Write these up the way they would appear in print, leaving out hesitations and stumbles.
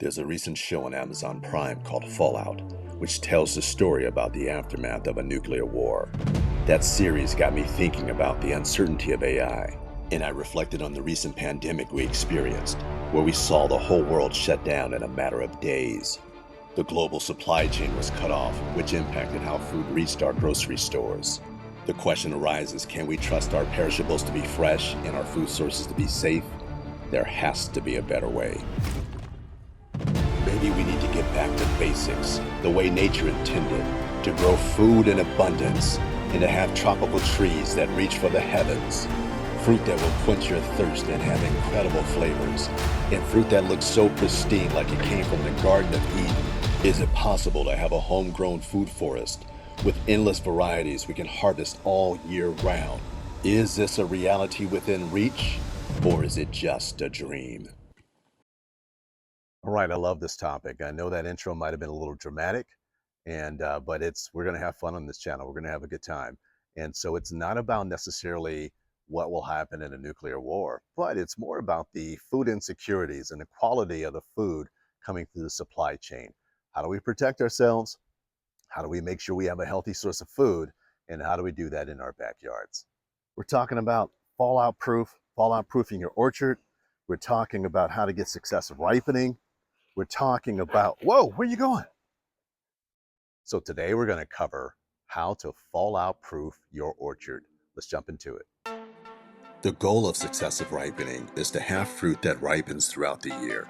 There's a recent show on Amazon Prime called Fallout, which tells the story about the aftermath of a nuclear war. That series got me thinking about the uncertainty of AI, and I reflected on the recent pandemic we experienced, where we saw the whole world shut down in a matter of days. The global supply chain was cut off, which impacted how food reached our grocery stores. The question arises, can we trust our perishables to be fresh and our food sources to be safe? There has to be a better way. Maybe we need to get back to basics, the way nature intended, to grow food in abundance and to have tropical trees that reach for the heavens, fruit that will quench your thirst and have incredible flavors, and fruit that looks so pristine like it came from the Garden of Eden. Is it possible to have a homegrown food forest with endless varieties we can harvest all year round? Is this a reality within reach, or is it just a dream? All right, I love this topic. I know that intro might have been a little dramatic, but we're going to have fun on this channel. We're going to have a good time. And so it's not about necessarily what will happen in a nuclear war, but it's more about the food insecurities and the quality of the food coming through the supply chain. How do we protect ourselves? How do we make sure we have a healthy source of food? And how do we do that in our backyards? We're talking about fallout proofing your orchard. We're talking about how to get successive ripening. We're talking about, whoa, where are you going? So today we're going to cover how to fallout proof your orchard. Let's jump into it. The goal of successive ripening is to have fruit that ripens throughout the year.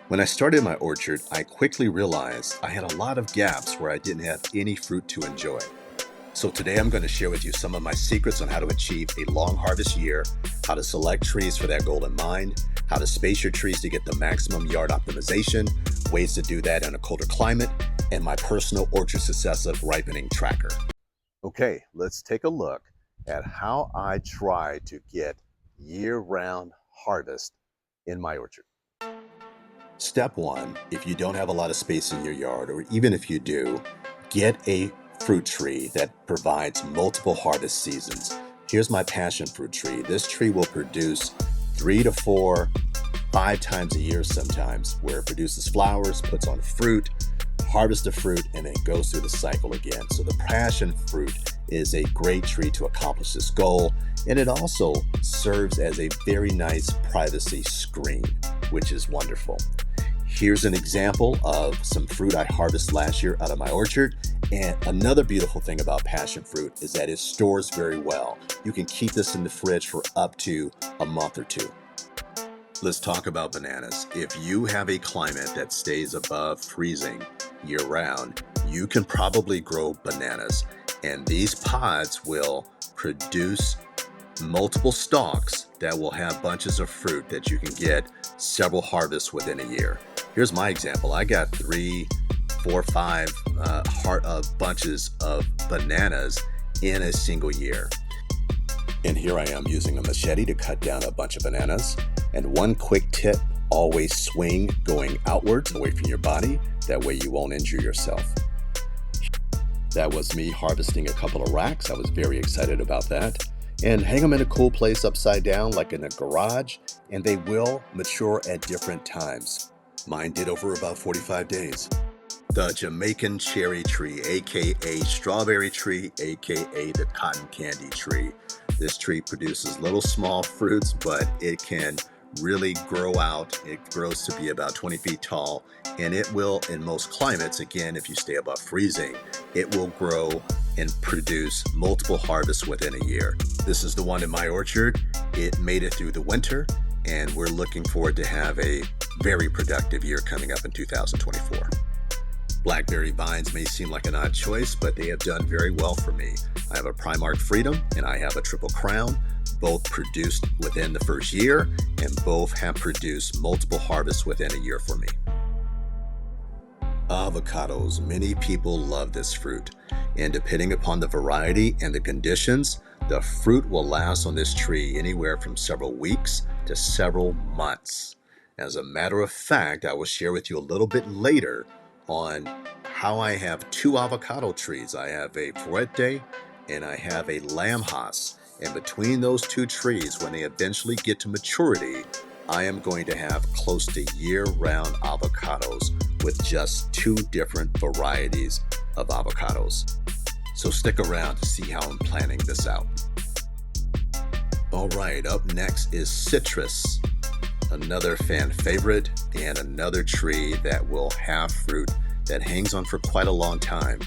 When I started my orchard, I quickly realized I had a lot of gaps where I didn't have any fruit to enjoy. So today I'm going to share with you some of my secrets on how to achieve a long harvest year, how to select trees for that goal in mind, how to space your trees to get the maximum yard optimization, ways to do that in a colder climate, and my personal orchard successive ripening tracker. Okay, let's take a look at how I try to get year-round harvest in my orchard. Step one, if you don't have a lot of space in your yard, or even if you do, get a fruit tree that provides multiple harvest seasons. Here's my passion fruit tree. This tree will produce 3 to 4, 5 times a year sometimes, where it produces flowers, puts on fruit, harvests the fruit, and then goes through the cycle again. So the passion fruit is a great tree to accomplish this goal, and it also serves as a very nice privacy screen, which is wonderful. Here's an example of some fruit I harvested last year out of my orchard. And another beautiful thing about passion fruit is that it stores very well. You can keep this in the fridge for up to a month or two. Let's talk about bananas. If you have a climate that stays above freezing year round, you can probably grow bananas. And these pods will produce multiple stalks that will have bunches of fruit that you can get several harvests within a year. Here's my example. I got 3, 4, 5 bunches of bananas in a single year. And here I am using a machete to cut down a bunch of bananas. And one quick tip, always swing going outwards away from your body. That way you won't injure yourself. That was me harvesting a couple of racks. I was very excited about that. And hang them in a cool place upside down, like in a garage, and they will mature at different times. Mine did over about 45 days. The Jamaican cherry tree, aka strawberry tree, aka the cotton candy tree. This tree produces little small fruits, but it can really grow out. It grows to be about 20 feet tall, and it will, in most climates, again, if you stay above freezing, it will grow and produce multiple harvests within a year. This is the one in my orchard. It made it through the winter, and we're looking forward to have a very productive year coming up in 2024. Blackberry vines may seem like an odd choice, but they have done very well for me. I have a Primark Freedom and I have a Triple Crown, both produced within the first year, and both have produced multiple harvests within a year for me. Avocados. Many people love this fruit, and depending upon the variety and the conditions, the fruit will last on this tree anywhere from several weeks to several months. As a matter of fact, I will share with you a little bit later on how I have 2 avocado trees. I have a Fuerte and I have a Lamb Haas. And between those 2 trees, when they eventually get to maturity, I am going to have close to year-round avocados with just 2 different varieties of avocados. So stick around to see how I'm planning this out. All right, up next is citrus, another fan favorite and another tree that will have fruit that hangs on for quite a long time.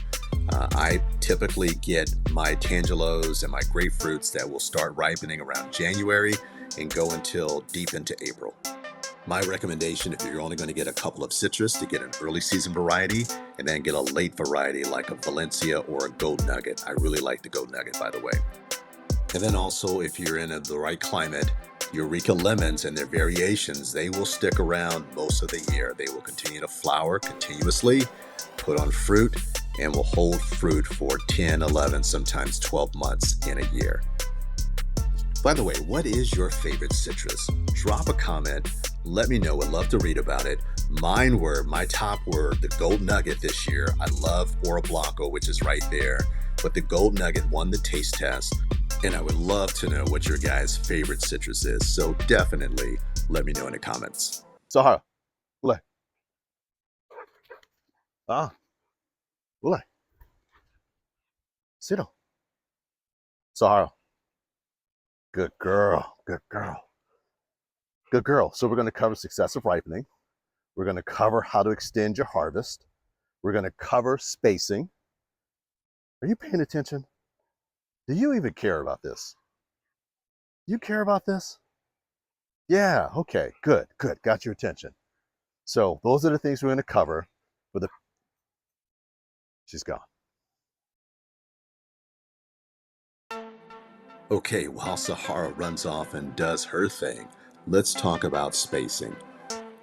I typically get my tangelos and my grapefruits that will start ripening around January and go until deep into April. My recommendation, if you're only going to get a couple of citrus, to get an early season variety and then get a late variety like a Valencia or a Gold Nugget. I really like the Gold Nugget, by the way. And then also, if you're in the right climate, Eureka lemons and their variations, they will stick around most of the year. They will continue to flower continuously, put on fruit, and will hold fruit for 10, 11, sometimes 12 months in a year. By the way, what is your favorite citrus? Drop a comment. Let me know. I'd love to read about it. My top were the Gold Nugget this year. I love Oro Blanco, which is right there. But the Gold Nugget won the taste test. And I would love to know what your guys' favorite citrus is. So definitely let me know in the comments. Sahara, ulay. Ulay. Sino? Sahara. Good girl, good girl. Good girl. So we're going to cover successive ripening. We're going to cover how to extend your harvest. We're going to cover spacing. Are you paying attention? Do you even care about this? You care about this? Yeah, okay, good. Got your attention. So those are the things we're going to cover for the... She's gone. Okay, while Sahara runs off and does her thing, let's talk about spacing.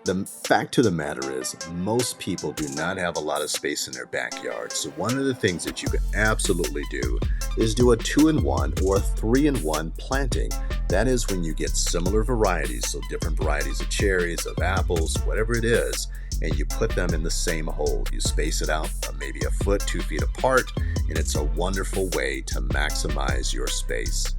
The fact of the matter is, most people do not have a lot of space in their backyard. So one of the things that you can absolutely do is do a 2-in-1 or a 3-in-1 planting. That is when you get similar varieties, so different varieties of cherries, of apples, whatever it is, and you put them in the same hole. You space it out maybe a foot, 2 feet apart, and it's a wonderful way to maximize your space.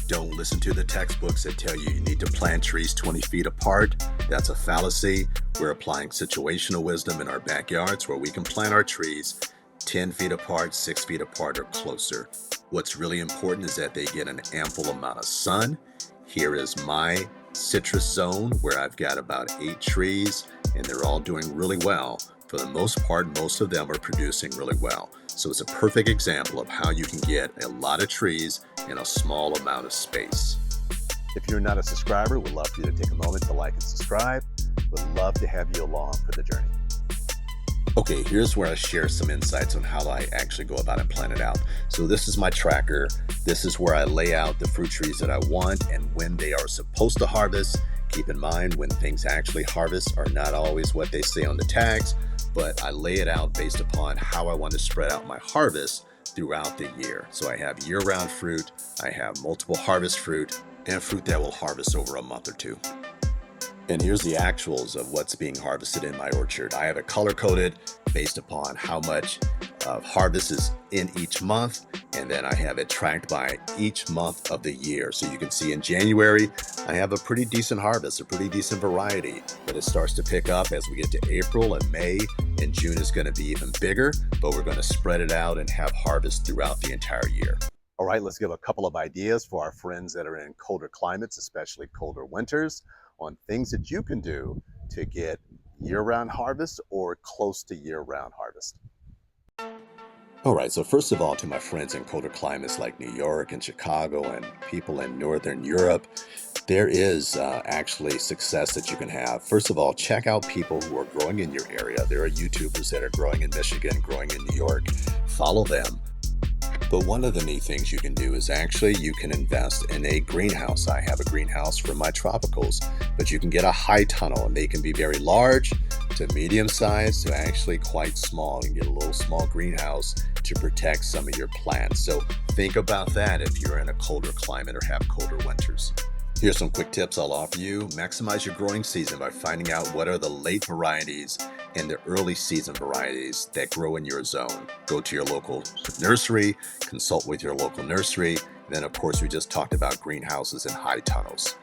Don't listen to the textbooks that tell you need to plant trees 20 feet apart. That's a fallacy. We're applying situational wisdom in our backyards where we can plant our trees 10 feet apart, 6 feet apart, or closer. What's really important is that they get an ample amount of sun. Here is my citrus zone where I've got about 8 trees and they're all doing really well. For the most part, most of them are producing really well. So it's a perfect example of how you can get a lot of trees in a small amount of space. If you're not a subscriber, we'd love for you to take a moment to like and subscribe. We'd love to have you along for the journey. Okay, here's where I share some insights on how I actually go about and plan it out. So this is my tracker. This is where I lay out the fruit trees that I want and when they are supposed to harvest. Keep in mind, when things actually harvest are not always what they say on the tags, but I lay it out based upon how I want to spread out my harvest throughout the year. So I have year-round fruit, I have multiple harvest fruit, and fruit that will harvest over a month or 2. And here's the actuals of what's being harvested in my orchard. I have it color-coded based upon how much harvest is in each month, and then I have it tracked by each month of the year. So you can see in January, I have a pretty decent harvest, a pretty decent variety, but it starts to pick up as we get to April and May, and June is going to be even bigger, but we're going to spread it out and have harvest throughout the entire year. All right, let's give a couple of ideas for our friends that are in colder climates, especially colder winters, on things that you can do to get year-round harvest or close to year-round harvest. All right, so first of all, to my friends in colder climates like New York and Chicago and people in Northern Europe, there is actually success that you can have. First of all, check out people who are growing in your area. There are YouTubers that are growing in Michigan, growing in New York. Follow them. But one of the neat things you can do is actually you can invest in a greenhouse. I have a greenhouse for my tropicals, but you can get a high tunnel and they can be very large to medium size to actually quite small. You can get a little small greenhouse to protect some of your plants. So think about that if you're in a colder climate or have colder winters. Here's some quick tips I'll offer you. Maximize your growing season by finding out what are the late varieties and the early season varieties that grow in your zone. Go to your local nursery, consult with your local nursery. And then of course we just talked about greenhouses and high tunnels.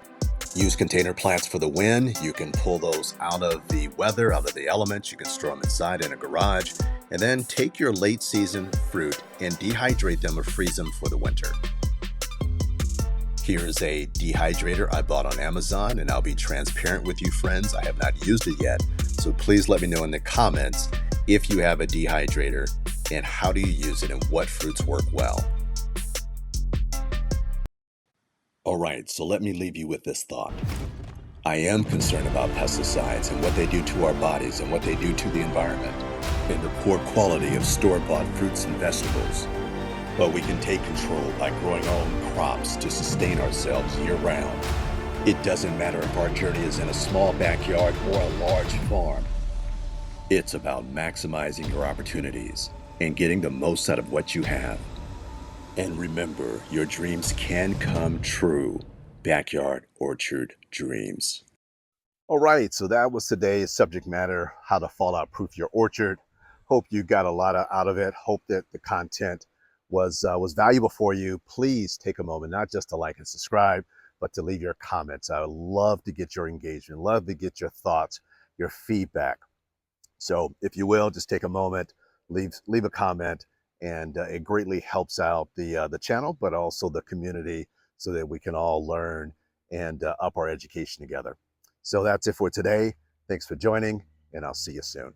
Use container plants for the win. You can pull those out of the weather, out of the elements. You can store them inside in a garage. And then take your late season fruit and dehydrate them or freeze them for the winter. Here is a dehydrator I bought on Amazon, and I'll be transparent with you, friends. I have not used it yet, so please let me know in the comments if you have a dehydrator and how do you use it and what fruits work well. All right, so let me leave you with this thought. I am concerned about pesticides and what they do to our bodies and what they do to the environment and the poor quality of store-bought fruits and vegetables. But we can take control by growing our own crops to sustain ourselves year-round. It doesn't matter if our journey is in a small backyard or a large farm. It's about maximizing your opportunities and getting the most out of what you have. And remember, your dreams can come true. Backyard Orchard Dreams. All right, so that was today's subject matter, how to fallout-proof your orchard. Hope you got a lot out of it. Hope that the content was valuable for you. Please take a moment, not just to like and subscribe, but to leave your comments. I would love to get your engagement, love to get your thoughts, your feedback. So if you will, just take a moment, leave a comment, and it greatly helps out the channel, but also the community, so that we can all learn and up our education together. So that's it for today. Thanks for joining, and I'll see you soon.